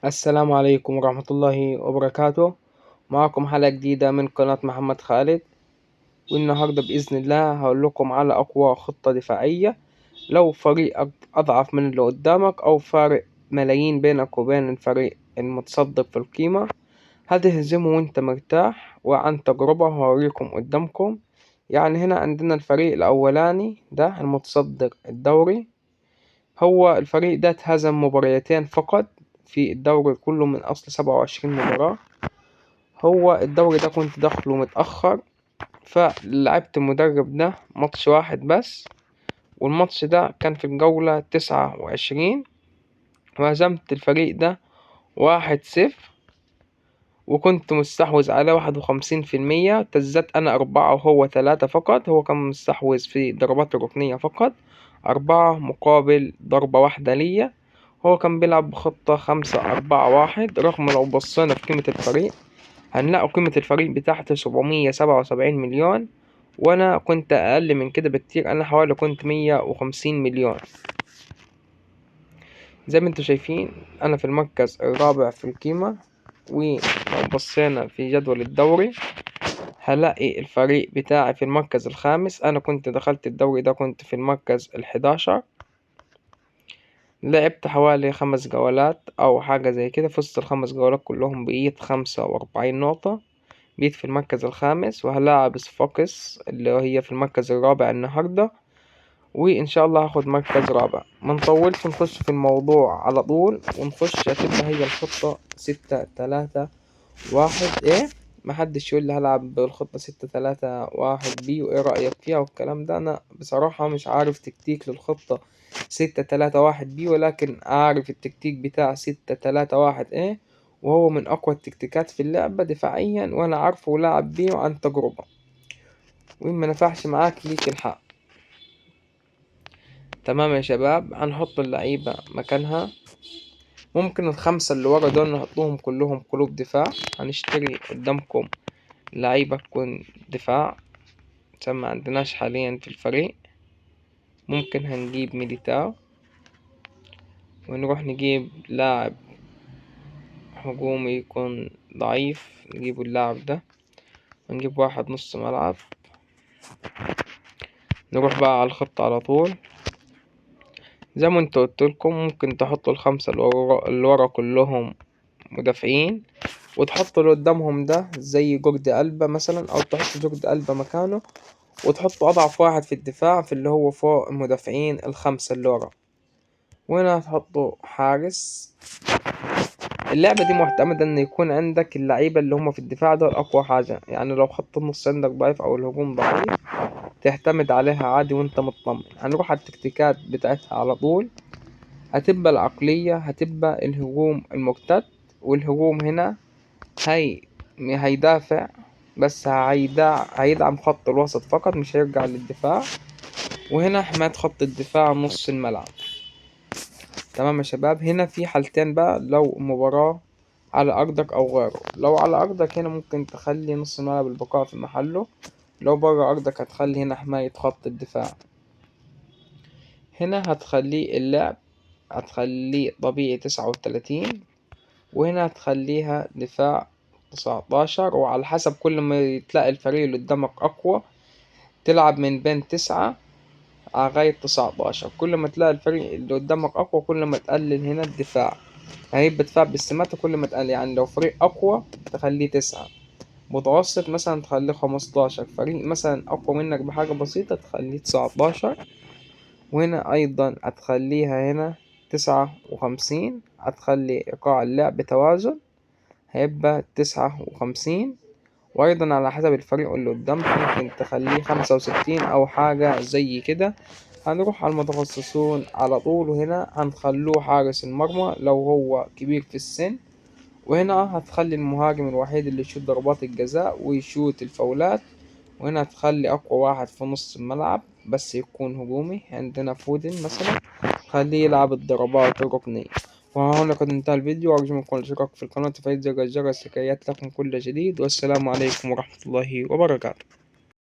السلام عليكم ورحمة الله وبركاته. معكم حلقة جديدة من قناة محمد خالد، والنهاردة بإذن الله هقول لكم على أقوى خطة دفاعية لو فريقك أضعف من اللي قدامك أو فارق ملايين بينك وبين الفريق المتصدر في القيمة. هتهزمه وانت مرتاح، وعن تجربة هوريكم قدامكم. يعني هنا عندنا الفريق الأولاني ده المتصدر الدوري، هو الفريق ده اتهزم مباريتين فقط في الدوري كله من أصل 27 مباراة. هو الدوري ده كنت داخله متأخر، فلعبت المدرب ده ماتش واحد بس، والماتش ده كان في الجولة 29، وهزمت الفريق ده 1-0، وكنت مستحوذ على 51%. تزت أنا 4 وهو 3 فقط. هو كان مستحوذ في ضربات الركنية فقط، 4 مقابل ضربة واحدة ليا. هو كان بيلعب بخطة 5-4-1. رغم لو بصينا في قيمة الفريق هنلاقوا قيمة الفريق بتاعتي 777 مليون، وأنا كنت أقل من كده بكتير. أنا حوالي كنت 150 مليون. زي ما انتوا شايفين أنا في المركز الرابع في القيمة. ولو بصينا في جدول الدوري هلاقي الفريق بتاعي في المركز الخامس. أنا كنت دخلت الدوري ده كنت في المركز ال11. لعبت حوالي 5 جولات أو حاجة زي كده، فزت ال5 جولات كلهم بقيت 45 نقطة، بقيت في المركز الخامس. وهلاعب صفاقس اللي هي في المركز الرابع النهاردة، وإن شاء الله هاخد مركز رابع. منطولش نخش في الموضوع على طول ونخش. هتبقى هي الخطة 6-3-1 ايه. محدش يقول لي هلعب بالخطة 6-3-1 بي وايه رأيك فيها والكلام ده. انا بصراحة مش عارف تكتيك للخطة 6-3-1 بي، ولكن اعرف التكتيك بتاع 6-3-1 ايه، وهو من اقوى التكتيكات في اللعبة دفاعيا، وانا عارفه ولاعب بيه وعن تجربة. وإن ما نفعش معاك ليك الحق. تمام يا شباب، هنحط اللعيبة مكانها. ممكن ال5 اللي ورا دول نحطوهم كلهم قلوب دفاع. هنشتري قدامكم لعيبة تكون دفاع عشان ما عندناش حاليا في الفريق. ممكن هنجيب ميليتاو، ونروح نجيب لاعب هجومي يكون ضعيف نجيبه اللاعب ده، ونجيب واحد نص ملعب. نروح بقى على الخطة على طول. زي ما انت قلتلكم ممكن تحطوا ال5 اللي ورا كلهم مدافعين، وتحطوا اللي قدامهم ده زي جوردي ألبا مثلا، او تحطوا جوردي ألبا مكانه، وتحطوا اضعف واحد في الدفاع في اللي هو فوق المدافعين ال5 اللي ورا. وهنا هتحطوا حارس. اللعبة دي معتمدة ان يكون عندك اللعيبة اللي هم في الدفاع دول اقوى حاجة. يعني لو خط النص عندك ضعيف او الهجوم ضعيف تعتمد عليها عادي وانت مطمن. هنروح على التكتيكات بتاعتها على طول. هتبقى العقلية هتبقى الهجوم المرتد، والهجوم هنا هيدافع بس هيدعم خط الوسط فقط، مش هيرجع للدفاع. وهنا حماية خط الدفاع نص الملعب. تمام يا شباب. هنا في حالتين بقى، لو مباراة على أرضك أو غيره. لو على أرضك هنا ممكن تخلي نص الملعب البقاء في محله. لو برا أرضك هتخلي هنا حماية خط الدفاع. هنا هتخليه اللعب هتخليه طبيعي 39، وهنا هتخليها دفاع 19. وعلى حسب كل ما تلاقي الفريق اللي قدامك أقوى تلعب من بين 9 لغاية 19. كل ما تلاقي الفريق اللي قدامك أقوى كل ما تقلل هنا الدفاع. هيبقى دفاع بالسمات كل ما تقلل. يعني لو فريق أقوى تخليه 9، متوسط مثلا تخليه 15، فريق مثلا أقوى منك بحاجة بسيطة تخليه 19. وهنا أيضا هتخليها هنا 59. هتخلي إيقاع اللعب توازن هيبقى 59. وأيضا على حسب الفريق اللي قدامك ممكن تخليه 65 أو حاجة زي كده. هنروح على المتخصصون على طول، وهنا هنخلوه حارس المرمى لو هو كبير في السن. وهنا هتخلي المهاجم الوحيد اللي يشوت ضربات الجزاء ويشوت الفاولات. وهنا هتخلي أقوى واحد في نص الملعب بس يكون هجومي، عندنا فودن مثلا خليه يلعب الضربات الركنية. وهنا قد انتهى الفيديو، وأرجو منكم الاشتراك في القناة وتفعيل زر الجرس لكي يأتي لكم كل جديد. والسلام عليكم ورحمة الله وبركاته.